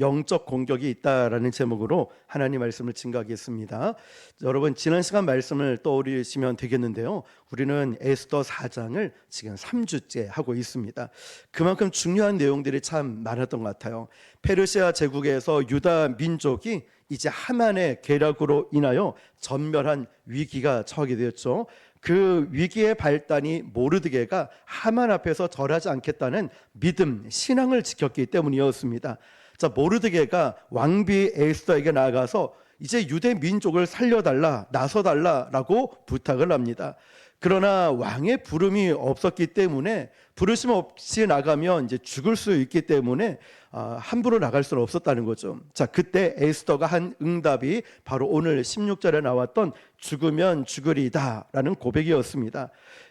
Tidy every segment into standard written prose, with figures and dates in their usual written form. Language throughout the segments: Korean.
영적 공격이 있다라는 제목으로 하나님 말씀을 증거하겠습니다. 여러분, 지난 시간 말씀을 떠올리시면 되겠는데요. 우리는 에스더 4장을 지금 3주째 하고 있습니다. 그만큼 중요한 내용들이 참 많았던 것 같아요. 페르시아 제국에서 유다 민족이 이제 하만의 계략으로 인하여 전멸한 위기가 처하게 되었죠. 그 위기의 발단이 모르드게가 하만 앞에서 절하지 않겠다는 믿음, 신앙을 지켰기 때문이었습니다. 자, 모르드게가 왕비 에스더에게 나아가서 이제 유대 민족을 살려달라, 나서달라라고 부탁을 합니다. 그러나 왕의 부름이 없었기 때문에, 부르심 없이 나가면 이제 죽을 수 있기 때문에 함부로 나갈 수는 없었다는 거죠. 자, 그때 에스더가 한 응답이 바로 오늘 16절에 나왔던 죽으면 죽으리이다 라는 고백이었습니다.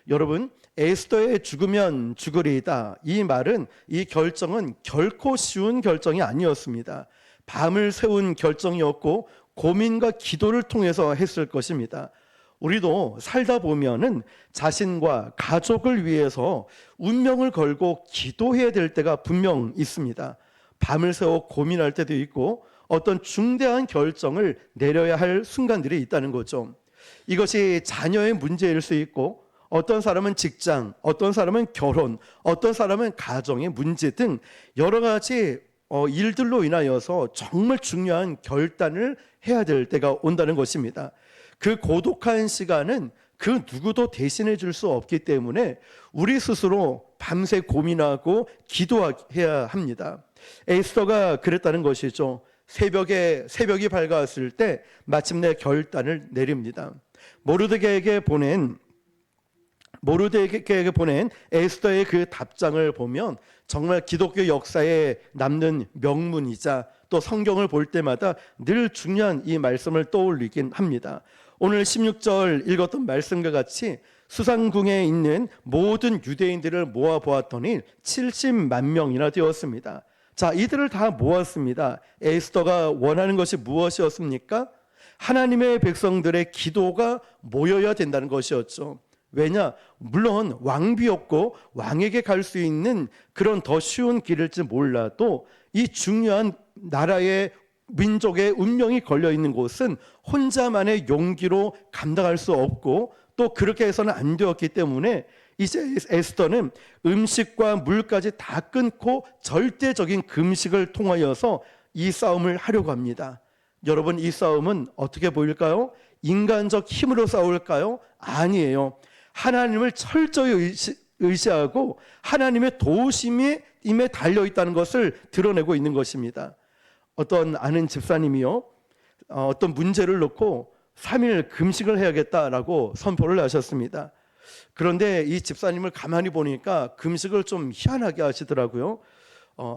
여러분, 에스더의 죽으면 죽으리이다, 이 말은, 이 결정은 결코 쉬운 결정이 아니었습니다. 밤을 새운 결정이었고 고민과 기도를 통해서 했을 것입니다. 우리도 살다 보면은 자신과 가족을 위해서 운명을 걸고 기도해야 될 때가 분명 있습니다. 밤을 새워 고민할 때도 있고 어떤 중대한 결정을 내려야 할 순간들이 있다는 거죠. 이것이 자녀의 문제일 수 있고, 어떤 사람은 직장, 어떤 사람은 결혼, 어떤 사람은 가정의 문제 등 여러 가지 일들로 인하여서 정말 중요한 결단을 해야 될 때가 온다는 것입니다. 그 고독한 시간은 그 누구도 대신해 줄 수 없기 때문에 우리 스스로 밤새 고민하고 기도해야 합니다. 에스더가 그랬다는 것이죠. 새벽이 밝았을 때 마침내 결단을 내립니다. 모르드게에게 보낸 에스더의 그 답장을 보면 정말 기독교 역사에 남는 명문이자 또 성경을 볼 때마다 늘 중요한 이 말씀을 떠올리긴 합니다. 오늘 16절 읽었던 말씀과 같이 수상궁에 있는 모든 유대인들을 모아보았더니 70만 명이나 되었습니다. 자, 이들을 다 모았습니다. 에스더가 원하는 것이 무엇이었습니까? 하나님의 백성들의 기도가 모여야 된다는 것이었죠. 왜냐? 물론 왕비였고 왕에게 갈 수 있는 그런 더 쉬운 길일지 몰라도 이 중요한 나라의 민족의 운명이 걸려있는 곳은 혼자만의 용기로 감당할 수 없고 또 그렇게 해서는 안 되었기 때문에 이제 에스더는 음식과 물까지 다 끊고 절대적인 금식을 통하여서 이 싸움을 하려고 합니다. 여러분, 이 싸움은 어떻게 보일까요? 인간적 힘으로 싸울까요? 아니에요. 하나님을 철저히 의지하고 하나님의 도우심에 달려있다는 것을 드러내고 있는 것입니다. 어떤 아는 집사님이요, 어떤 문제를 놓고 3일 금식을 해야겠다라고 선포를 하셨습니다. 그런데 이 집사님을 가만히 보니까 금식을 좀 희한하게 하시더라고요.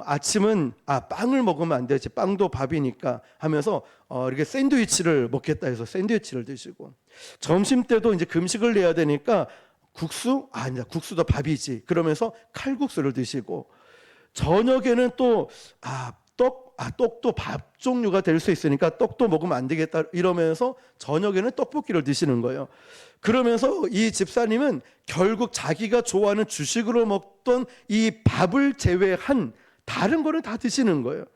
아침은 빵을 먹으면 안 되지, 빵도 밥이니까 하면서 이렇게 샌드위치를 먹겠다 해서 샌드위치를 드시고, 점심 때도 이제 금식을 해야 되니까 국수? 아니다, 국수도 밥이지 그러면서 칼국수를 드시고, 저녁에는 또 떡도 밥 종류가 될 수 있으니까 떡도 먹으면 안 되겠다 이러면서 저녁에는 떡볶이를 드시는 거예요. 그러면서 이 집사님은 결국 자기가 좋아하는 주식으로 먹던 이 밥을 제외한 다른 거는 다 드시는 거예요.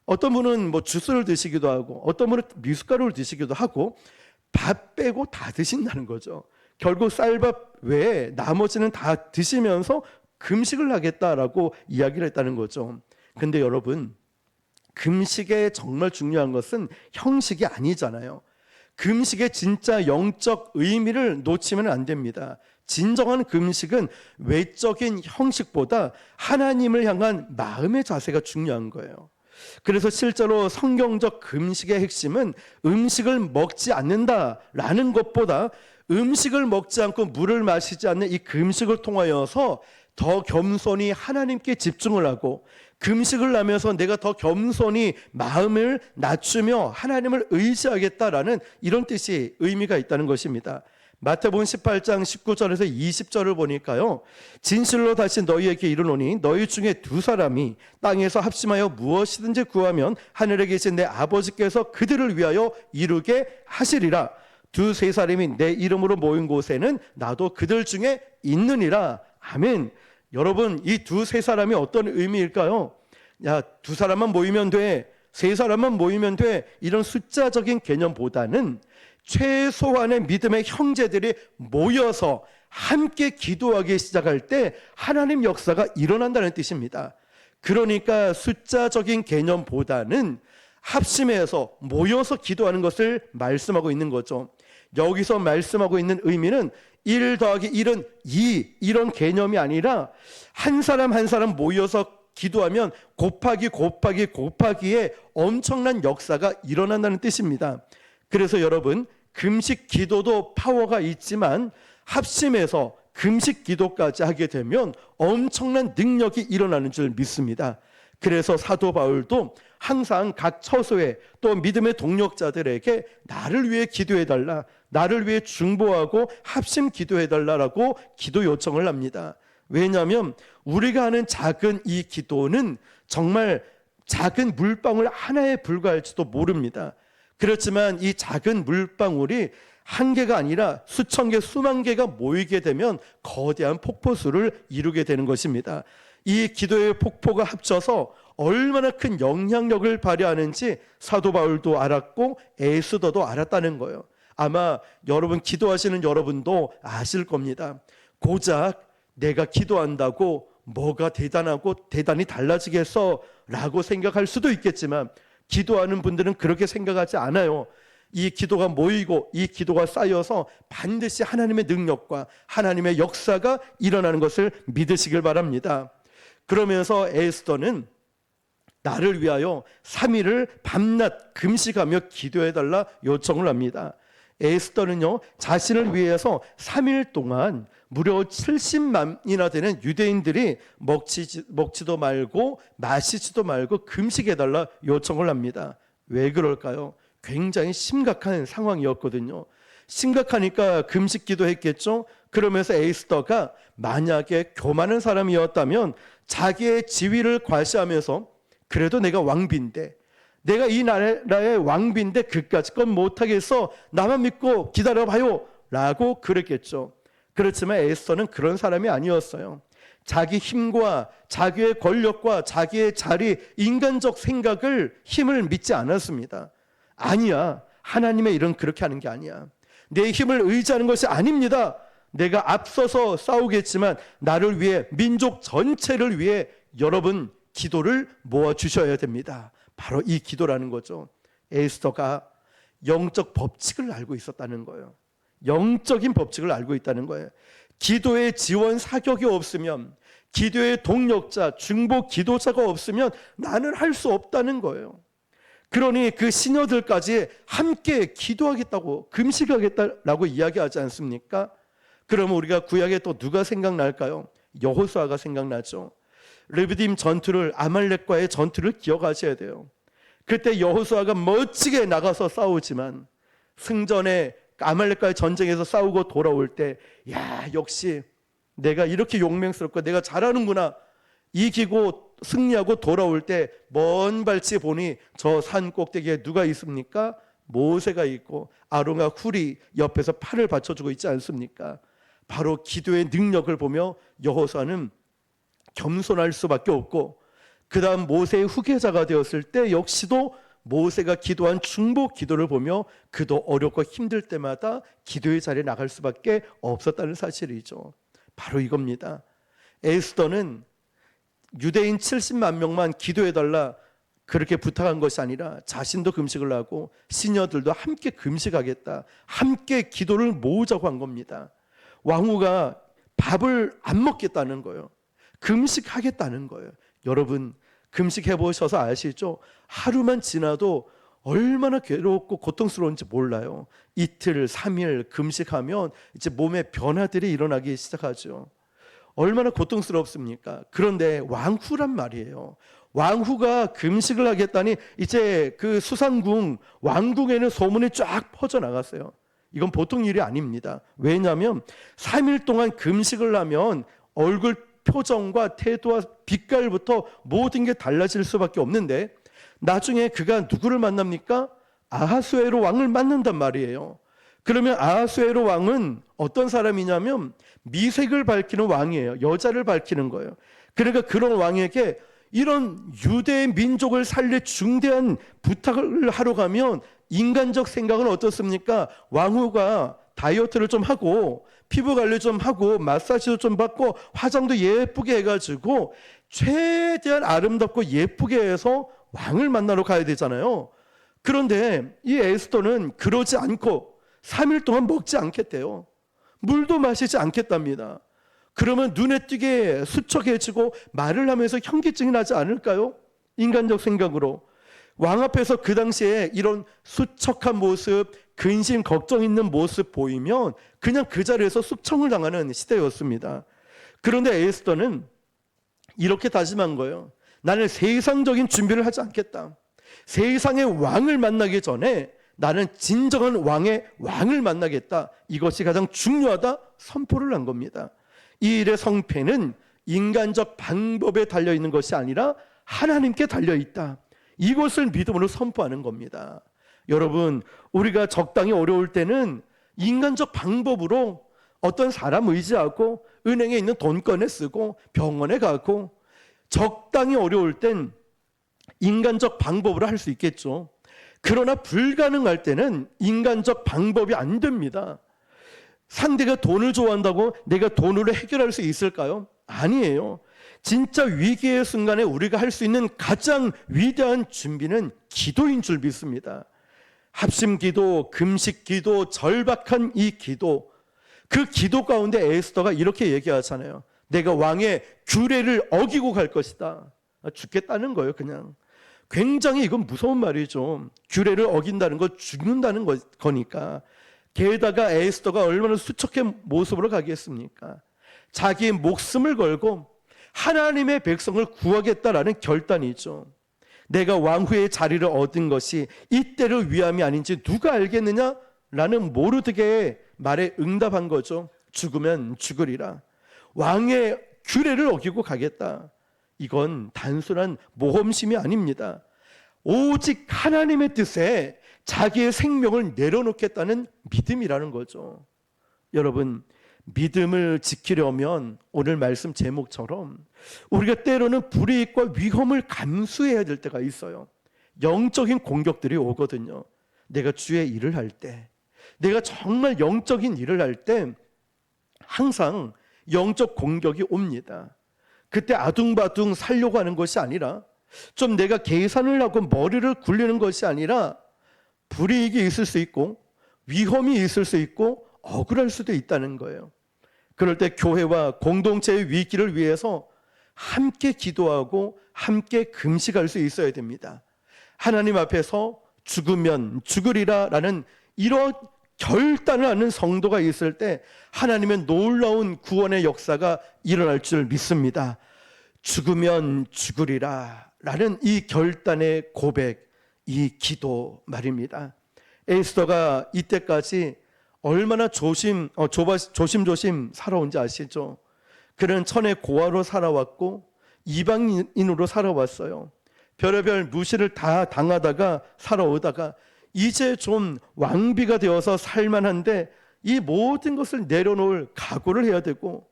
어떤 분은 뭐 주스를 드시기도 하고, 어떤 분은 미숫가루를 드시기도 하고, 밥 빼고 다 드신다는 거죠. 결국 쌀밥 외에 나머지는 다 드시면서 금식을 하겠다라고 이야기를 했다는 거죠. 근데 여러분, 금식의 정말 중요한 것은 형식이 아니잖아요. 금식의 진짜 영적 의미를 놓치면 안 됩니다. 진정한 금식은 외적인 형식보다 하나님을 향한 마음의 자세가 중요한 거예요. 그래서 실제로 성경적 금식의 핵심은 음식을 먹지 않는다라는 것보다 음식을 먹지 않고 물을 마시지 않는 이 금식을 통하여서 더 겸손히 하나님께 집중을 하고, 금식을 하면서 내가 더 겸손히 마음을 낮추며 하나님을 의지하겠다라는 이런 뜻이 의미가 있다는 것입니다. 마태복음 18장 19절에서 20절을 보니까요, 진실로 다시 너희에게 이르노니 너희 중에 두 사람이 땅에서 합심하여 무엇이든지 구하면 하늘에 계신 내 아버지께서 그들을 위하여 이루게 하시리라. 두세 사람이 내 이름으로 모인 곳에는 나도 그들 중에 있느니라. 아멘. 여러분, 이 두세 사람이 어떤 의미일까요? 야, 두 사람만 모이면 돼, 세 사람만 모이면 돼, 이런 숫자적인 개념보다는 최소한의 믿음의 형제들이 모여서 함께 기도하기 시작할 때 하나님 역사가 일어난다는 뜻입니다. 그러니까 숫자적인 개념보다는 합심해서 모여서 기도하는 것을 말씀하고 있는 거죠. 여기서 말씀하고 있는 의미는 1 더하기 1은 2 이런 개념이 아니라 한 사람 한 사람 모여서 기도하면 곱하기 곱하기 곱하기에 엄청난 역사가 일어난다는 뜻입니다. 그래서 여러분, 금식 기도도 파워가 있지만 합심해서 금식 기도까지 하게 되면 엄청난 능력이 일어나는 줄 믿습니다. 그래서 사도 바울도 항상 각 처소에 또 믿음의 동력자들에게 나를 위해 기도해달라, 나를 위해 중보하고 합심 기도해달라라고 기도 요청을 합니다. 왜냐하면 우리가 하는 작은 이 기도는 정말 작은 물방울 하나에 불과할지도 모릅니다. 그렇지만 이 작은 물방울이 한 개가 아니라 수천 개, 수만 개가 모이게 되면 거대한 폭포수를 이루게 되는 것입니다. 이 기도의 폭포가 합쳐서 얼마나 큰 영향력을 발휘하는지 사도 바울도 알았고 에스더도 알았다는 거예요. 아마 여러분, 기도하시는 여러분도 아실 겁니다. 고작 내가 기도한다고 뭐가 대단하고 대단히 달라지겠어 라고 생각할 수도 있겠지만, 기도하는 분들은 그렇게 생각하지 않아요. 이 기도가 모이고 이 기도가 쌓여서 반드시 하나님의 능력과 하나님의 역사가 일어나는 것을 믿으시길 바랍니다. 그러면서 에스더는 나를 위하여 3일을 밤낮 금식하며 기도해달라 요청을 합니다. 에스더는요, 자신을 위해서 3일 동안 무려 70만이나 되는 유대인들이 먹지도 말고 마시지도 말고 금식해달라 요청을 합니다. 왜 그럴까요? 굉장히 심각한 상황이었거든요. 심각하니까 금식 기도했겠죠. 그러면서 에스더가 만약에 교만한 사람이었다면 자기의 지위를 과시하면서 그래도 내가 왕비인데, 내가 이 나라의 왕비인데 그까짓 건 못하겠어, 나만 믿고 기다려봐요 라고 그랬겠죠. 그렇지만 에스더는 그런 사람이 아니었어요. 자기 힘과 자기의 권력과 자기의 자리, 인간적 생각을, 힘을 믿지 않았습니다. 아니야, 하나님의 일은 그렇게 하는 게 아니야, 내 힘을 의지하는 것이 아닙니다. 내가 앞서서 싸우겠지만 나를 위해, 민족 전체를 위해 여러분 기도를 모아주셔야 됩니다. 바로 이 기도라는 거죠. 에스더가 영적 법칙을 알고 있었다는 거예요. 영적인 법칙을 알고 있다는 거예요. 기도의 지원 사격이 없으면, 기도의 동력자, 중보 기도자가 없으면 나는 할 수 없다는 거예요. 그러니 그 시녀들까지 함께 기도하겠다고, 금식하겠다라고 이야기하지 않습니까? 그러면 우리가 구약에 또 누가 생각날까요? 여호수아가 생각나죠. 르비딤 전투를, 아말렉과의 전투를 기억하셔야 돼요. 그때 여호수아가 멋지게 나가서 싸우지만 승전에 아말렉과의 전쟁에서 싸우고 돌아올 때, 야, 역시 내가 이렇게 용맹스럽고 내가 잘하는구나, 이기고 승리하고 돌아올 때 먼 발치 보니 저 산 꼭대기에 누가 있습니까? 모세가 있고 아론과 훌이 옆에서 팔을 받쳐주고 있지 않습니까? 바로 기도의 능력을 보며 여호수아는 겸손할 수밖에 없고, 그 다음 모세의 후계자가 되었을 때 역시도 모세가 기도한 중보 기도를 보며 그도 어렵고 힘들 때마다 기도의 자리에 나갈 수밖에 없었다는 사실이죠. 바로 이겁니다. 에스더는 유대인 70만 명만 기도해달라 그렇게 부탁한 것이 아니라 자신도 금식을 하고 시녀들도 함께 금식하겠다, 함께 기도를 모으자고 한 겁니다. 왕후가 밥을 안 먹겠다는 거예요. 금식하겠다는 거예요. 여러분, 금식해 보셔서 아시죠? 하루만 지나도 얼마나 괴롭고 고통스러운지 몰라요. 이틀, 3일 금식하면 이제 몸에 변화들이 일어나기 시작하죠. 얼마나 고통스럽습니까? 그런데 왕후란 말이에요. 왕후가 금식을 하겠다니 이제 그 수상궁, 왕궁에는 소문이 쫙 퍼져나갔어요. 이건 보통 일이 아닙니다. 왜냐하면 3일 동안 금식을 하면 얼굴 표정과 태도와 빛깔부터 모든 게 달라질 수밖에 없는데, 나중에 그가 누구를 만납니까? 아하수에로 왕을 만난단 말이에요. 그러면 아하수에로 왕은 어떤 사람이냐면 미색을 밝히는 왕이에요. 여자를 밝히는 거예요. 그러니까 그런 왕에게 이런 유대 민족을 살릴 중대한 부탁을 하러 가면 인간적 생각은 어떻습니까? 왕후가 다이어트를 좀 하고 피부 관리 좀 하고 마사지도 좀 받고 화장도 예쁘게 해가지고 최대한 아름답고 예쁘게 해서 왕을 만나러 가야 되잖아요. 그런데 이 에스더는 그러지 않고 3일 동안 먹지 않겠대요. 물도 마시지 않겠답니다. 그러면 눈에 띄게 수척해지고 말을 하면서 현기증이 나지 않을까요? 인간적 생각으로. 왕 앞에서 그 당시에 이런 수척한 모습, 근심, 걱정 있는 모습 보이면 그냥 그 자리에서 숙청을 당하는 시대였습니다. 그런데 에스더는 이렇게 다짐한 거예요. 나는 세상적인 준비를 하지 않겠다. 세상의 왕을 만나기 전에 나는 진정한 왕을 만나겠다. 이것이 가장 중요하다 선포를 한 겁니다. 이 일의 성패는 인간적 방법에 달려있는 것이 아니라 하나님께 달려있다. 이것을 믿음으로 선포하는 겁니다. 여러분, 우리가 적당히 어려울 때는 인간적 방법으로 어떤 사람 의지하고 은행에 있는 돈 꺼내 쓰고 병원에 가고, 적당히 어려울 땐 인간적 방법으로 할 수 있겠죠. 그러나 불가능할 때는 인간적 방법이 안 됩니다. 상대가 돈을 좋아한다고 내가 돈으로 해결할 수 있을까요? 아니에요. 진짜 위기의 순간에 우리가 할 수 있는 가장 위대한 준비는 기도인 줄 믿습니다. 합심기도, 금식기도, 절박한 이 기도, 그 기도 가운데 에스더가 이렇게 얘기하잖아요. 내가 왕의 규례를 어기고 갈 것이다. 죽겠다는 거예요, 그냥. 굉장히 이건 무서운 말이죠. 규례를 어긴다는 거 죽는다는 거니까. 게다가 에스더가 얼마나 수척한 모습으로 가겠습니까? 자기의 목숨을 걸고 하나님의 백성을 구하겠다라는 결단이죠. 내가 왕후의 자리를 얻은 것이 이때를 위함이 아닌지 누가 알겠느냐? 라는 모르드게의 말에 응답한 거죠. 죽으면 죽으리라. 왕의 규례를 어기고 가겠다. 이건 단순한 모험심이 아닙니다. 오직 하나님의 뜻에 자기의 생명을 내려놓겠다는 믿음이라는 거죠. 여러분, 믿음을 지키려면 오늘 말씀 제목처럼 우리가 때로는 불이익과 위험을 감수해야 될 때가 있어요. 영적인 공격들이 오거든요. 내가 주의 일을 할 때, 내가 정말 영적인 일을 할 때 항상 영적 공격이 옵니다. 그때 아둥바둥 살려고 하는 것이 아니라, 좀 내가 계산을 하고 머리를 굴리는 것이 아니라 불이익이 있을 수 있고 위험이 있을 수 있고 억울할 수도 있다는 거예요. 그럴 때 교회와 공동체의 위기를 위해서 함께 기도하고 함께 금식할 수 있어야 됩니다. 하나님 앞에서 죽으면 죽으리라 라는 이런 결단을 하는 성도가 있을 때 하나님의 놀라운 구원의 역사가 일어날 줄 믿습니다. 죽으면 죽으리라 라는 이 결단의 고백, 이 기도 말입니다. 에스더가 이때까지 얼마나 조심조심 살아온지 아시죠? 그는 천의 고아로 살아왔고 이방인으로 살아왔어요. 별의별 무시를 다 당하다가 살아오다가 이제 좀 왕비가 되어서 살만한데 이 모든 것을 내려놓을 각오를 해야 되고,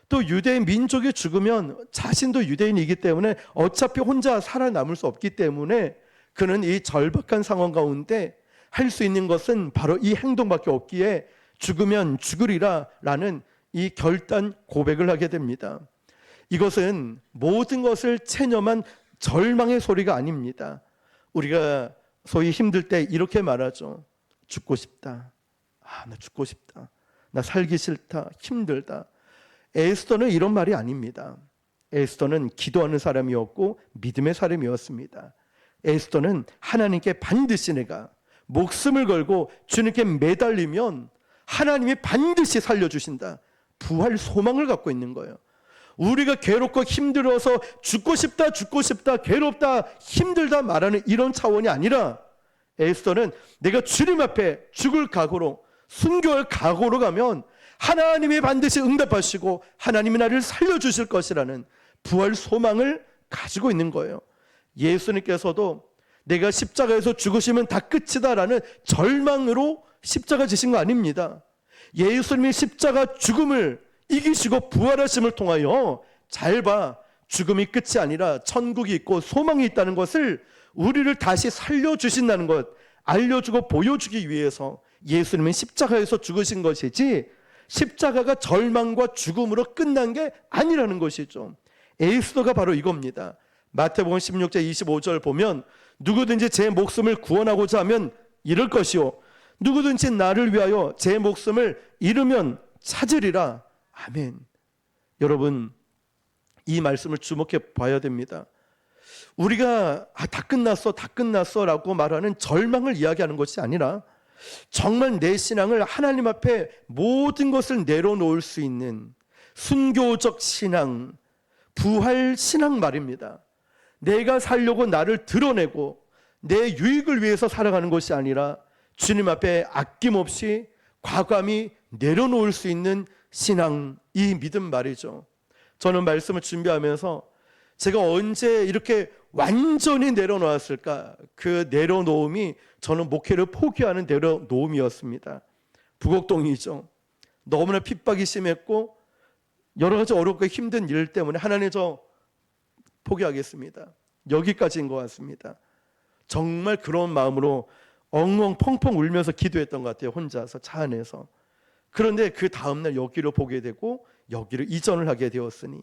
또 유대인 민족이 죽으면 자신도 유대인이기 때문에 어차피 혼자 살아남을 수 없기 때문에 그는 이 절박한 상황 가운데 할 수 있는 것은 바로 이 행동밖에 없기에 죽으면 죽으리라 라는 이 결단 고백을 하게 됩니다. 이것은 모든 것을 체념한 절망의 소리가 아닙니다. 우리가 소위 힘들 때 이렇게 말하죠. 죽고 싶다. 나 죽고 싶다. 나 살기 싫다. 힘들다. 에스더는 이런 말이 아닙니다. 에스더는 기도하는 사람이었고 믿음의 사람이었습니다. 에스더는 하나님께 반드시 내가 목숨을 걸고 주님께 매달리면 하나님이 반드시 살려주신다. 부활 소망을 갖고 있는 거예요. 우리가 괴롭고 힘들어서 죽고 싶다, 괴롭다, 힘들다 말하는 이런 차원이 아니라 에스더는 내가 주님 앞에 죽을 각오로, 순교할 각오로 가면 하나님이 반드시 응답하시고 하나님이 나를 살려주실 것이라는 부활 소망을 가지고 있는 거예요. 예수님께서도 내가 십자가에서 죽으시면 다 끝이다라는 절망으로 십자가 지신 거 아닙니다. 예수님이 십자가 죽음을 이기시고 부활하심을 통하여 잘 봐, 죽음이 끝이 아니라 천국이 있고 소망이 있다는 것을 우리를 다시 살려주신다는 것 알려주고 보여주기 위해서 예수님은 십자가에서 죽으신 것이지 십자가가 절망과 죽음으로 끝난 게 아니라는 것이죠. 에스더가 바로 이겁니다. 마태복음 16장 25절 보면 누구든지 제 목숨을 구원하고자 하면 잃을 것이요 누구든지 나를 위하여 제 목숨을 잃으면 찾으리라. 아멘. 여러분, 이 말씀을 주목해 봐야 됩니다. 우리가 다 끝났어 라고 말하는 절망을 이야기하는 것이 아니라 정말 내 신앙을 하나님 앞에 모든 것을 내려놓을 수 있는 순교적 신앙, 부활 신앙 말입니다. 내가 살려고 나를 드러내고 내 유익을 위해서 살아가는 것이 아니라 주님 앞에 아낌없이 과감히 내려놓을 수 있는 신앙, 이 믿음 말이죠. 저는 말씀을 준비하면서 제가 언제 이렇게 완전히 내려놓았을까? 그 내려놓음이 저는 목회를 포기하는 내려놓음이었습니다. 부곡동이죠. 너무나 핍박이 심했고 여러 가지 어렵고 힘든 일 때문에 하나님 저 포기하겠습니다. 여기까지인 것 같습니다. 정말 그런 마음으로 엉엉 펑펑 울면서 기도했던 것 같아요. 혼자서 차 안에서. 그런데 그 다음날 여기로 보게 되고 여기를 이전을 하게 되었으니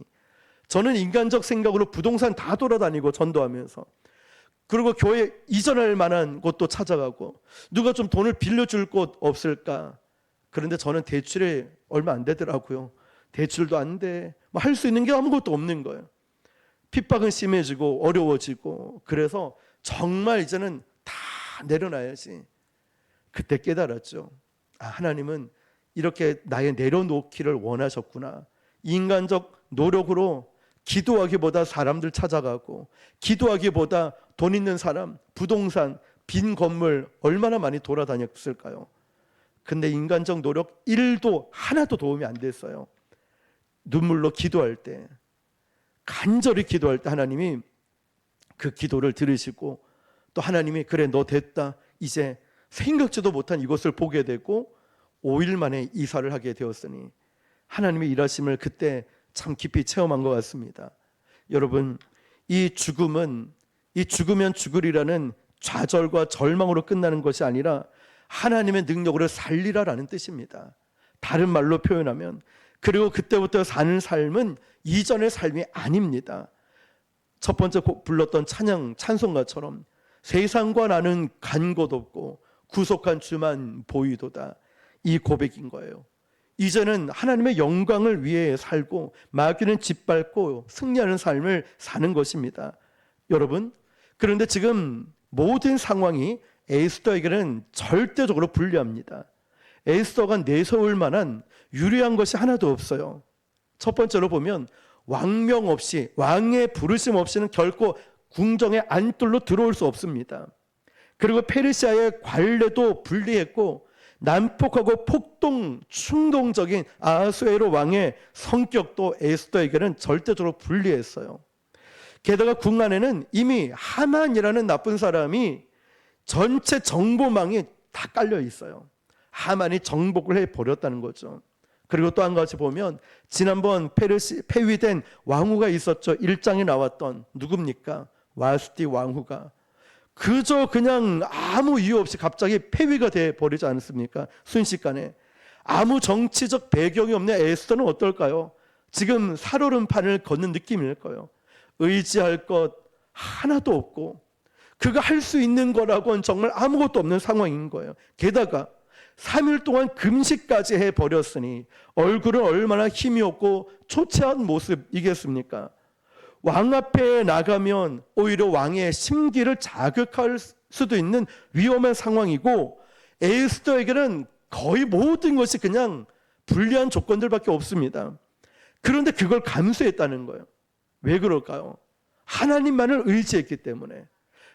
저는 인간적 생각으로 부동산 다 돌아다니고 전도하면서 그리고 교회 이전할 만한 곳도 찾아가고 누가 좀 돈을 빌려줄 곳 없을까? 그런데 저는 대출이 얼마 안 되더라고요. 대출도 안 돼. 뭐 할 수 있는 게 아무것도 없는 거예요. 핍박은 심해지고 어려워지고 그래서 정말 이제는 다 내려놔야지. 그때 깨달았죠. 하나님은 이렇게 나의 내려놓기를 원하셨구나. 인간적 노력으로 기도하기보다 사람들 찾아가고 기도하기보다 돈 있는 사람, 부동산, 빈 건물 얼마나 많이 돌아다녔을까요? 근데 인간적 노력 1도 하나도 도움이 안 됐어요. 눈물로 기도할 때, 간절히 기도할 때 하나님이 그 기도를 들으시고 또 하나님이 그래 너 됐다. 이제 생각지도 못한 이곳을 보게 되고 5일 만에 이사를 하게 되었으니 하나님의 일하심을 그때 참 깊이 체험한 것 같습니다. 여러분, 이 죽으면 죽으리라는 좌절과 절망으로 끝나는 것이 아니라 하나님의 능력으로 살리라라는 뜻입니다. 다른 말로 표현하면 그리고 그때부터 사는 삶은 이전의 삶이 아닙니다. 첫 번째 불렀던 찬송가처럼 세상과 나는 간 곳 없고 구속한 주만 보이도다. 이 고백인 거예요. 이제는 하나님의 영광을 위해 살고 마귀는 짓밟고 승리하는 삶을 사는 것입니다. 여러분, 그런데 지금 모든 상황이 에스더에게는 절대적으로 불리합니다. 에스더가 내세울 만한 유리한 것이 하나도 없어요. 첫 번째로 보면 왕명 없이, 왕의 부르심 없이는 결코 궁정의 안뜰로 들어올 수 없습니다. 그리고 페르시아의 관례도 불리했고 난폭하고 폭동, 충동적인 아하수에로 왕의 성격도 에스더에게는 절대적으로 불리했어요. 게다가 궁 안에는 이미 하만이라는 나쁜 사람이 전체 정보망이 다 깔려 있어요. 하만이 정복을 해버렸다는 거죠. 그리고 또 한 가지 보면 지난번 폐위된 왕후가 있었죠. 1장에 나왔던 누굽니까? 와스티 왕후가 그저 그냥 아무 이유 없이 갑자기 폐위가 돼버리지 않습니까? 순식간에. 아무 정치적 배경이 없는 에스더는 어떨까요? 지금 살얼음판을 걷는 느낌일 거예요. 의지할 것 하나도 없고 그가 할 수 있는 거라고는 정말 아무것도 없는 상황인 거예요. 게다가 3일 동안 금식까지 해버렸으니 얼굴은 얼마나 힘이 없고 초췌한 모습이겠습니까? 왕 앞에 나가면 오히려 왕의 심기를 자극할 수도 있는 위험한 상황이고 에스더에게는 거의 모든 것이 그냥 불리한 조건들밖에 없습니다. 그런데 그걸 감수했다는 거예요. 왜 그럴까요? 하나님만을 의지했기 때문에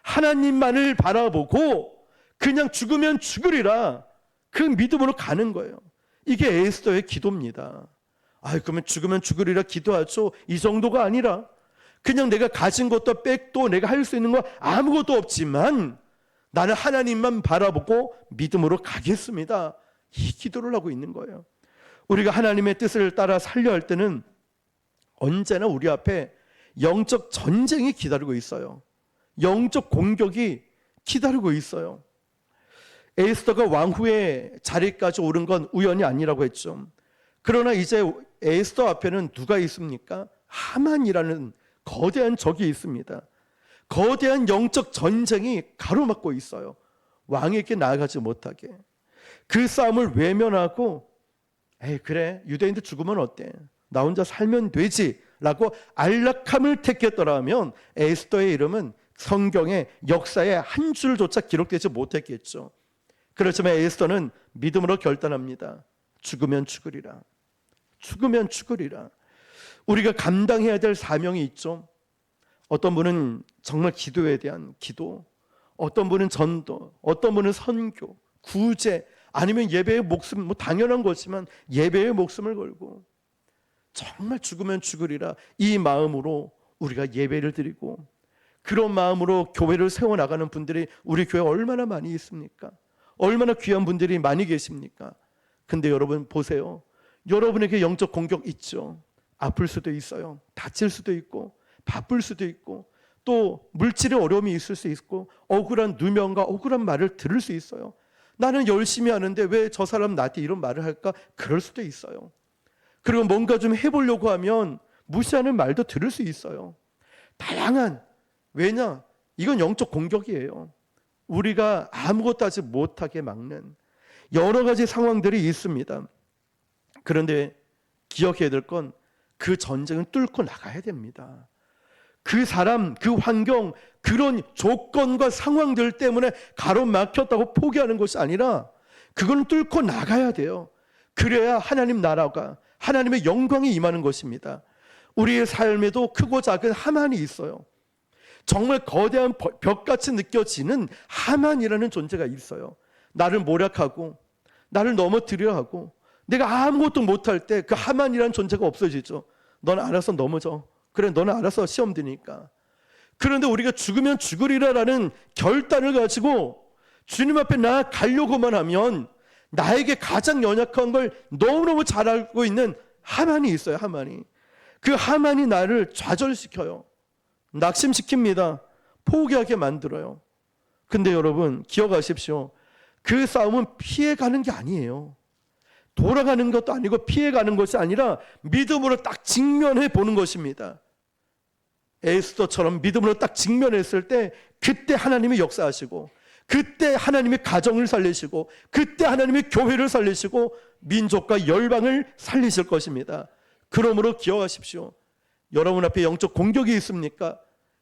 하나님만을 바라보고 그냥 죽으면 죽으리라 그 믿음으로 가는 거예요. 이게 에스더의 기도입니다. 그러면 죽으면 죽으리라 기도하죠. 이 정도가 아니라 그냥 내가 가진 것도 빽도 내가 할 수 있는 거 아무것도 없지만 나는 하나님만 바라보고 믿음으로 가겠습니다. 이 기도를 하고 있는 거예요. 우리가 하나님의 뜻을 따라 살려 할 때는 언제나 우리 앞에 영적 전쟁이 기다리고 있어요. 영적 공격이 기다리고 있어요. 에스더가 왕후의 자리까지 오른 건 우연이 아니라고 했죠. 그러나 이제 에스더 앞에는 누가 있습니까? 하만이라는 거대한 적이 있습니다. 거대한 영적 전쟁이 가로막고 있어요. 왕에게 나아가지 못하게. 그 싸움을 외면하고 에이 그래 유대인들 죽으면 어때? 나 혼자 살면 되지 라고 안락함을 택했더라면 에스더의 이름은 성경의 역사에 한 줄조차 기록되지 못했겠죠. 그렇지만 에스더는 믿음으로 결단합니다. 죽으면 죽으리라. 죽으면 죽으리라. 우리가 감당해야 될 사명이 있죠. 어떤 분은 정말 기도에 대한 기도, 어떤 분은 전도, 어떤 분은 선교, 구제, 아니면 예배의 목숨, 뭐 당연한 거지만 예배의 목숨을 걸고 정말 죽으면 죽으리라 이 마음으로 우리가 예배를 드리고 그런 마음으로 교회를 세워나가는 분들이 우리 교회에 얼마나 많이 있습니까? 얼마나 귀한 분들이 많이 계십니까? 근데 여러분 보세요. 여러분에게 영적 공격 있죠. 아플 수도 있어요. 다칠 수도 있고 바쁠 수도 있고 또 물질의 어려움이 있을 수 있고 억울한 누명과 억울한 말을 들을 수 있어요. 나는 열심히 하는데 왜 저 사람 나한테 이런 말을 할까? 그럴 수도 있어요. 그리고 뭔가 좀 해보려고 하면 무시하는 말도 들을 수 있어요. 다양한, 왜냐? 이건 영적 공격이에요. 우리가 아무것도 하지 못하게 막는 여러 가지 상황들이 있습니다. 그런데 기억해야 될 건 그 전쟁은 뚫고 나가야 됩니다. 그 사람, 그 환경, 그런 조건과 상황들 때문에 가로막혔다고 포기하는 것이 아니라 그걸 뚫고 나가야 돼요. 그래야 하나님 나라가, 하나님의 영광이 임하는 것입니다. 우리의 삶에도 크고 작은 하만이 있어요. 정말 거대한 벽같이 느껴지는 하만이라는 존재가 있어요. 나를 모략하고 나를 넘어뜨려 하고 내가 아무것도 못할 때 그 하만이라는 존재가 없어지죠. 너는 알아서 넘어져. 그래 너는 알아서 시험 드니까. 그런데 우리가 죽으면 죽으리라라는 결단을 가지고 주님 앞에 나아가려고만 하면 나에게 가장 연약한 걸 너무너무 잘 알고 있는 하만이 있어요. 하만이. 그 하만이 나를 좌절시켜요. 낙심시킵니다. 포기하게 만들어요. 근데 여러분 기억하십시오. 그 싸움은 피해가는 게 아니에요. 돌아가는 것도 아니고 피해가는 것이 아니라 믿음으로 딱 직면해 보는 것입니다. 에스더처럼 믿음으로 딱 직면했을 때 그때 하나님이 역사하시고 그때 하나님이 가정을 살리시고 그때 하나님이 교회를 살리시고 민족과 열방을 살리실 것입니다. 그러므로 기억하십시오. 여러분 앞에 영적 공격이 있습니까?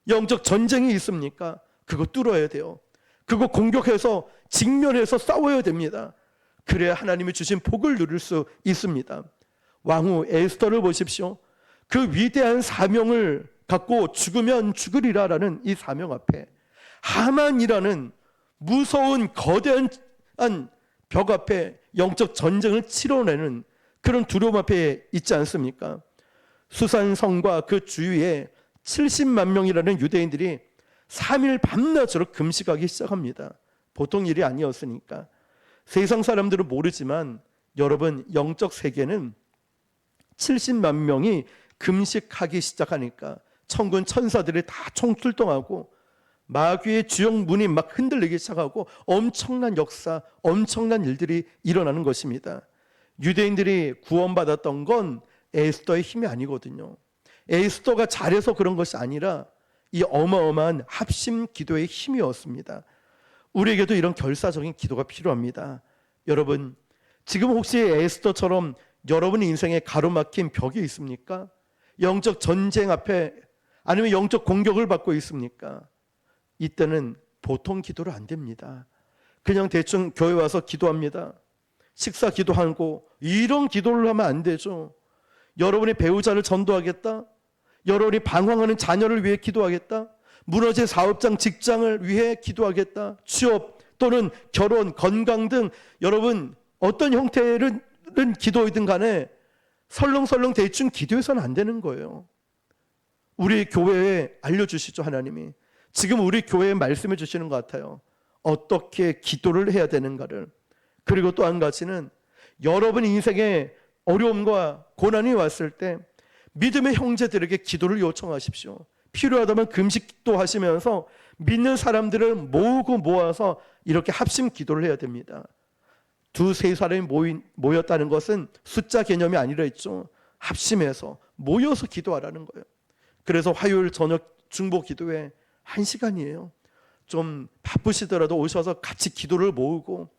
영적 전쟁이 있습니까? 그거 뚫어야 돼요. 그거 공격해서 직면해서 싸워야 됩니다. 그래야 하나님이 주신 복을 누릴 수 있습니다. 왕후 에스더를 보십시오. 그 위대한 사명을 갖고 죽으면 죽으리라라는 이 사명 앞에 하만이라는 무서운 거대한 벽 앞에 영적 전쟁을 치러내는 그런 두려움 앞에 있지 않습니까? 수산성과 그 주위에 70만 명이라는 유대인들이 3일 밤낮으로 금식하기 시작합니다. 보통 일이 아니었으니까. 세상 사람들은 모르지만 여러분 영적 세계는 70만 명이 금식하기 시작하니까 천군 천사들이 다 총출동하고 마귀의 주영 문이 막 흔들리기 시작하고 엄청난 역사, 엄청난 일들이 일어나는 것입니다. 유대인들이 구원받았던 건 에스더의 힘이 아니거든요. 에스더가 잘해서 그런 것이 아니라 이 어마어마한 합심 기도의 힘이었습니다. 우리에게도 이런 결사적인 기도가 필요합니다. 여러분, 지금 혹시 에스더처럼 여러분 인생에 가로막힌 벽이 있습니까? 영적 전쟁 앞에 아니면 영적 공격을 받고 있습니까? 이때는 보통 기도로 안 됩니다. 그냥 대충 교회 와서 기도합니다. 식사 기도하고 이런 기도를 하면 안 되죠. 여러분의 배우자를 전도하겠다. 여러분이 방황하는 자녀를 위해 기도하겠다. 무너진 사업장, 직장을 위해 기도하겠다. 취업 또는 결혼, 건강 등 여러분 어떤 형태는 기도이든 간에 설렁설렁 대충 기도해서는 안 되는 거예요. 우리 교회에 알려주시죠. 하나님이. 지금 우리 교회에 말씀해 주시는 것 같아요. 어떻게 기도를 해야 되는가를. 그리고 또 한 가지는 여러분 인생에 어려움과 고난이 왔을 때 믿음의 형제들에게 기도를 요청하십시오. 필요하다면 금식도 하시면서 믿는 사람들을 모아서 이렇게 합심 기도를 해야 됩니다. 두세 사람이 모였다는 것은 숫자 개념이 아니라 했죠. 합심해서 모여서 기도하라는 거예요. 그래서 화요일 저녁 중보 기도회 1시간이에요. 좀 바쁘시더라도 오셔서 같이 기도를 모으고,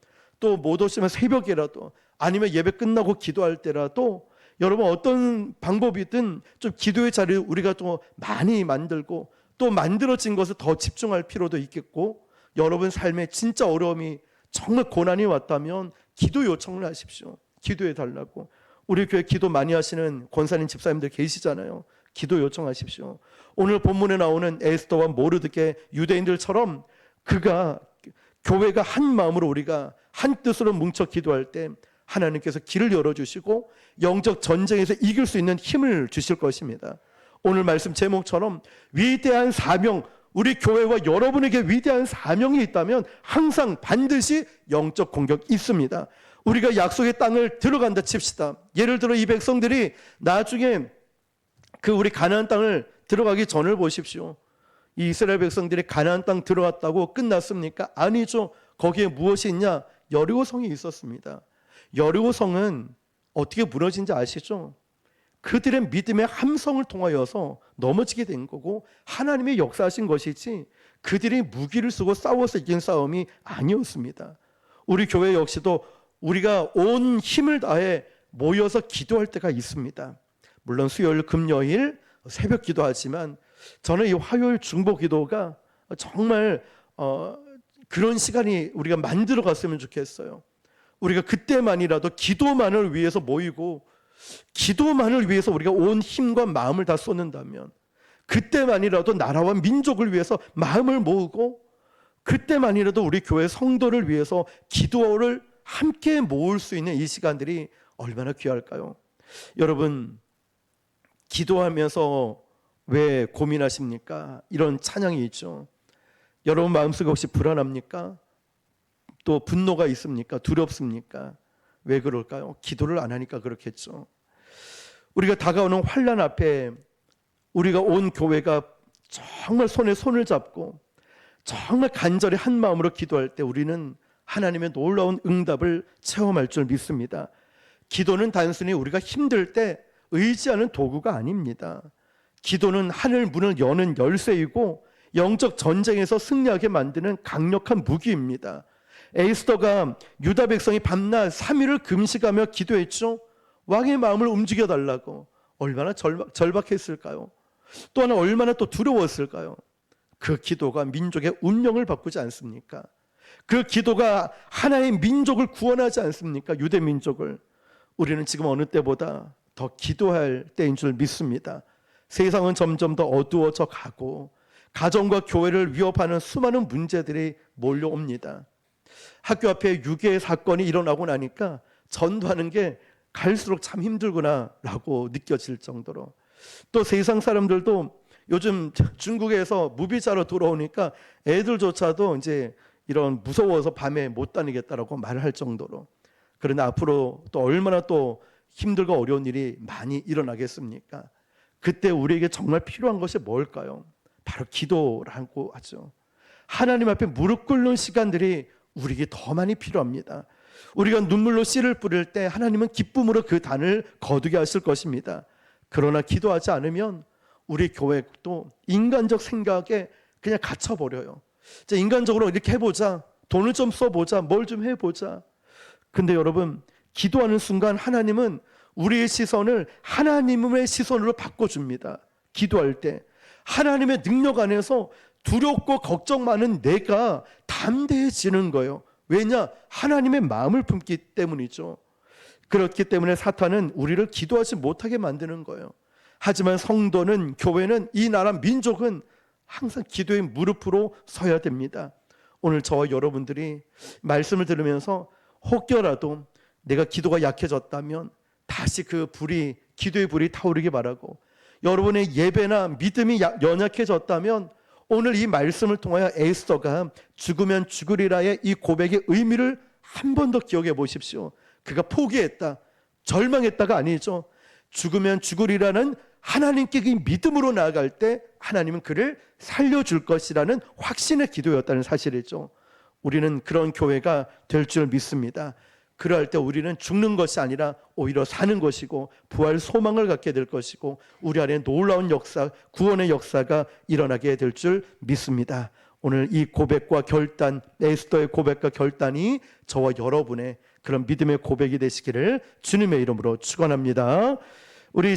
또 못 오시면 새벽이라도 아니면 예배 끝나고 기도할 때라도 여러분 어떤 방법이든 좀 기도의 자리를 우리가 좀 많이 만들고, 또 만들어진 것을 더 집중할 필요도 있겠고, 여러분 삶에 진짜 어려움이 정말 고난이 왔다면 기도 요청을 하십시오. 기도해 달라고. 우리 교회 기도 많이 하시는 권사님 집사님들 계시잖아요. 기도 요청하십시오. 오늘 본문에 나오는 에스더와 모르드게 유대인들처럼 교회가 한 마음으로 우리가 한 뜻으로 뭉쳐 기도할 때 하나님께서 길을 열어주시고 영적 전쟁에서 이길 수 있는 힘을 주실 것입니다. 오늘 말씀 제목처럼 위대한 사명, 우리 교회와 여러분에게 위대한 사명이 있다면 항상 반드시 영적 공격이 있습니다. 우리가 약속의 땅을 들어간다 칩시다. 예를 들어 이 백성들이 나중에 우리 가나안 땅을 들어가기 전을 보십시오. 이 이스라엘 백성들이 가나안 땅 들어갔다고 끝났습니까? 아니죠. 거기에 무엇이 있냐? 여리고성이 있었습니다. 여리고성은 어떻게 무너진지 아시죠? 그들의 믿음의 함성을 통하여서 넘어지게 된 거고, 하나님의 역사하신 것이지 그들이 무기를 쓰고 싸워서 이긴 싸움이 아니었습니다. 우리 교회 역시도 우리가 온 힘을 다해 모여서 기도할 때가 있습니다. 물론 수요일, 금요일 새벽 기도하지만 저는 이 화요일 중보 기도가 정말 그런 시간이 우리가 만들어 갔으면 좋겠어요. 우리가 그때만이라도 기도만을 위해서 모이고, 기도만을 위해서 우리가 온 힘과 마음을 다 쏟는다면, 그때만이라도 나라와 민족을 위해서 마음을 모으고, 그때만이라도 우리 교회 성도를 위해서 기도를 함께 모을 수 있는 이 시간들이 얼마나 귀할까요? 여러분, 기도하면서 왜 고민하십니까? 이런 찬양이 있죠. 여러분 마음속에 혹시 불안합니까? 또 분노가 있습니까? 두렵습니까? 왜 그럴까요? 기도를 안 하니까 그렇겠죠. 우리가 다가오는 환난 앞에 우리가 온 교회가 정말 손에 손을 잡고 정말 간절히 한 마음으로 기도할 때 우리는 하나님의 놀라운 응답을 체험할 줄 믿습니다. 기도는 단순히 우리가 힘들 때 의지하는 도구가 아닙니다. 기도는 하늘 문을 여는 열쇠이고 영적 전쟁에서 승리하게 만드는 강력한 무기입니다. 에스더가 유다 백성이 밤낮 3일을 금식하며 기도했죠. 왕의 마음을 움직여 달라고. 얼마나 절박했을까요? 또 하나 얼마나 또 두려웠을까요? 그 기도가 민족의 운명을 바꾸지 않습니까? 그 기도가 하나의 민족을 구원하지 않습니까? 유대 민족을. 우리는 지금 어느 때보다 더 기도할 때인 줄 믿습니다. 세상은 점점 더 어두워져 가고 가정과 교회를 위협하는 수많은 문제들이 몰려옵니다. 학교 앞에 유괴 사건이 일어나고 나니까 전도하는 게 갈수록 참 힘들구나 라고 느껴질 정도로, 또 세상 사람들도 요즘 중국에서 무비자로 돌아오니까 애들조차도 이제 이런 무서워서 밤에 못 다니겠다라고 말을 할 정도로, 그러나 앞으로 또 얼마나 또 힘들고 어려운 일이 많이 일어나겠습니까? 그때 우리에게 정말 필요한 것이 뭘까요? 바로 기도라고 하죠. 하나님 앞에 무릎 꿇는 시간들이 우리에게 더 많이 필요합니다. 우리가 눈물로 씨를 뿌릴 때 하나님은 기쁨으로 그 단을 거두게 하실 것입니다. 그러나 기도하지 않으면 우리 교회도 인간적 생각에 그냥 갇혀버려요. 인간적으로 이렇게 해보자, 돈을 좀 써보자, 뭘 좀 해보자. 근데 여러분, 기도하는 순간 하나님은 우리의 시선을 하나님의 시선으로 바꿔줍니다. 기도할 때 하나님의 능력 안에서 두렵고 걱정 많은 내가 담대해지는 거예요. 왜냐? 하나님의 마음을 품기 때문이죠. 그렇기 때문에 사탄은 우리를 기도하지 못하게 만드는 거예요. 하지만 성도는, 교회는, 이 나라 민족은 항상 기도의 무릎으로 서야 됩니다. 오늘 저와 여러분들이 말씀을 들으면서 혹여라도 내가 기도가 약해졌다면 다시 그 불이, 기도의 불이 타오르기 바라고, 여러분의 예배나 믿음이 연약해졌다면 오늘 이 말씀을 통하여 에스더가 죽으면 죽으리라의 이 고백의 의미를 한 번 더 기억해 보십시오. 그가 포기했다, 절망했다가 아니죠. 죽으면 죽으리라는 하나님께 그 믿음으로 나아갈 때 하나님은 그를 살려줄 것이라는 확신의 기도였다는 사실이죠. 우리는 그런 교회가 될 줄 믿습니다. 그럴 때 우리는 죽는 것이 아니라 오히려 사는 것이고 부활 소망을 갖게 될 것이고 우리 안에 놀라운 역사, 구원의 역사가 일어나게 될 줄 믿습니다. 오늘 이 고백과 결단, 에스더의 고백과 결단이 저와 여러분의 그런 믿음의 고백이 되시기를 주님의 이름으로 축원합니다. 우리